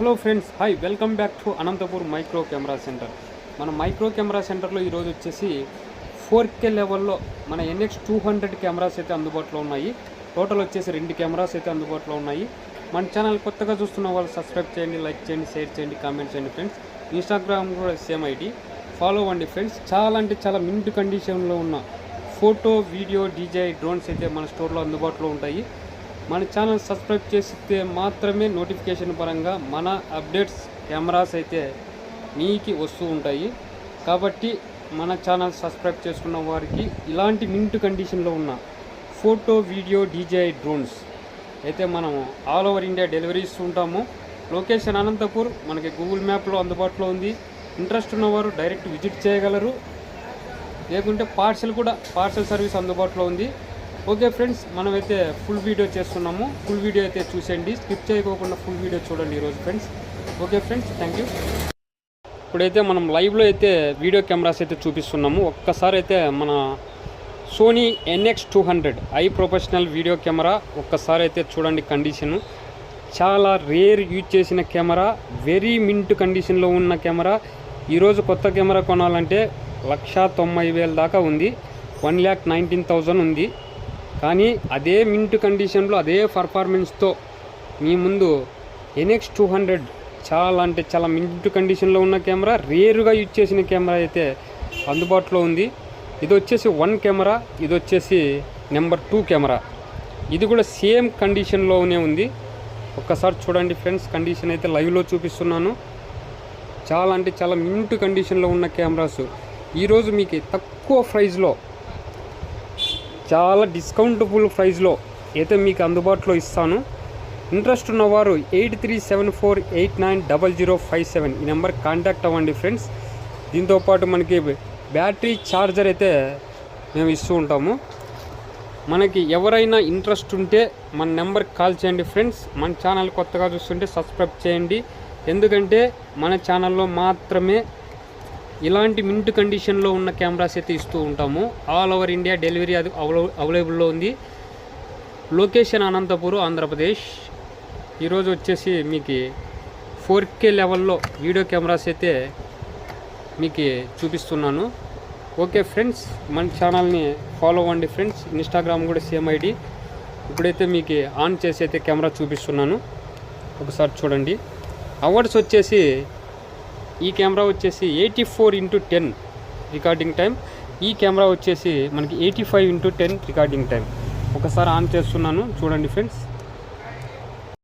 Hello friends, hi, welcome back to Anantapur micro camera centre. మన micro camera సెంటర్లో ఈరోజు వచ్చేసి 4K లెవెల్లో మన NX200 కెమెరాస్ అయితే అందుబాటులో ఉన్నాయి. టోటల్ వచ్చేసి 2 కెమెరాస్ అయితే అందుబాటులో ఉన్నాయి. మన ఛానల్ కొత్తగా చూస్తున్న వాళ్ళు సబ్స్క్రైబ్ చేయండి, లైక్ చేయండి, షేర్ చేయండి, కామెంట్ చేయండి ఫ్రెండ్స్. ఇన్స్టాగ్రామ్ కూడా సేమ్ ఐడి, ఫాలో అవ్వండి ఫ్రెండ్స్. చాలా అంటే చాలా మింట్ కండిషన్లో ఉన్న ఫోటో, వీడియో, డీజే, డ్రోన్స్ అయితే మన స్టోర్లో అందుబాటులో ఉంటాయి. మన ఛానల్ సబ్స్క్రైబ్ చేస్తే మాత్రమే నోటిఫికేషన్ పరంగా మన అప్డేట్స్ కెమెరాస్ అయితే మీకు వస్తూ ఉంటాయి. కాబట్టి మన ఛానల్ సబ్స్క్రైబ్ చేసుకున్న వారికి ఇలాంటి మింట్ కండిషన్లో ఉన్న ఫోటో, వీడియో, డీజే, డ్రోన్స్ అయితే మనం ఆల్ ఓవర్ ఇండియా డెలివరీ ఇస్తూ ఉంటాము. లొకేషన్ అనంతపూర్, మనకి గూగుల్ మ్యాప్లో అందుబాటులో ఉంది. ఇంట్రెస్ట్ ఉన్నవారు డైరెక్ట్ విజిట్ చేయగలరు, లేకుంటే పార్సల్ సర్వీస్ అందుబాటులో ఉంది. ఓకే ఫ్రెండ్స్, మనమైతే ఫుల్ వీడియో చేస్తున్నాము. ఫుల్ వీడియో అయితే చూసేయండి, స్కిప్ చేయకోకుండా ఫుల్ వీడియో చూడండి ఈరోజు friends. Okay friends, thank you. ఇప్పుడైతే మనం లైవ్లో అయితే వీడియో కెమెరాస్ అయితే చూపిస్తున్నాము. ఒక్కసారి అయితే మన సోనీ NX200 ఐ ప్రొఫెషనల్ వీడియో కెమెరా ఒక్కసారి అయితే చూడండి. కండిషను చాలా రేర్ యూజ్ చేసిన కెమెరా, వెరీ మింట్ కండిషన్లో ఉన్న కెమెరా. ఈరోజు కొత్త కెమెరా కొనాలంటే 1,90,000 దాకా ఉంది, 1,19,000 ఉంది. కానీ అదే మింట్ కండిషన్లో అదే పర్ఫార్మెన్స్తో మీ ముందు NX200 చాలా అంటే చాలా మింట్ కండిషన్లో ఉన్న కెమెరా, రేరుగా యూజ్ చేసిన కెమెరా అయితే అందుబాటులో ఉంది. ఇది వచ్చేసి 1 కెమెరా, ఇది వచ్చేసి నెంబర్ 2 కెమెరా. ఇది కూడా సేమ్ కండిషన్లోనే ఉంది. ఒక్కసారి చూడండి ఫ్రెండ్స్, కండిషన్ అయితే లైవ్లో చూపిస్తున్నాను. చాలా అంటే చాలా మింట్ కండిషన్లో ఉన్న కెమెరాస్ ఈరోజు మీకు తక్కువ ప్రైస్లో, చాలా డిస్కౌంటబుల్ ప్రైస్లో అయితే మీకు అందుబాటులో ఇస్తాను. ఇంట్రెస్ట్ ఉన్నవారు 8374890057 ఈ నెంబర్ కాంటాక్ట్ అవ్వండి ఫ్రెండ్స్. దీంతోపాటు మనకి బ్యాటరీ ఛార్జర్ అయితే మేము ఇస్తూ ఉంటాము. మనకి ఎవరైనా ఇంట్రెస్ట్ ఉంటే మన నెంబర్కి కాల్ చేయండి ఫ్రెండ్స్. మన ఛానల్ కొత్తగా చూస్తుంటే సబ్స్క్రైబ్ చేయండి, ఎందుకంటే మన ఛానల్లో మాత్రమే ఇలాంటి మింట్ కండిషన్లో ఉన్న కెమెరాస్ అయితే ఇస్తూ ఉంటాము. ఆల్ ఓవర్ ఇండియా డెలివరీ అది అవైలబుల్లో ఉంది. లొకేషన్ అనంతపూర్, ఆంధ్రప్రదేశ్. ఈరోజు వచ్చేసి మీకు 4K లెవెల్లో వీడియో కెమెరాస్ అయితే మీకు చూపిస్తున్నాను. ఓకే ఫ్రెండ్స్, మన ఛానల్ని ఫాలో అవ్వండి ఫ్రెండ్స్. ఇన్స్టాగ్రామ్ కూడా సేమ్ ఐడి. ఇప్పుడైతే మీకు ఆన్ చేసి అయితే కెమెరా చూపిస్తున్నాను, ఒకసారి చూడండి. అవర్స్ వచ్చేసి ఈ కెమెరా వచ్చేసి 84x10 రికార్డింగ్ టైం. ఈ కెమెరా వచ్చేసి మనకి 85x10 రికార్డింగ్ టైం. ఒకసారి ఆన్ చేస్తున్నాను, చూడండి ఫ్రెండ్స్.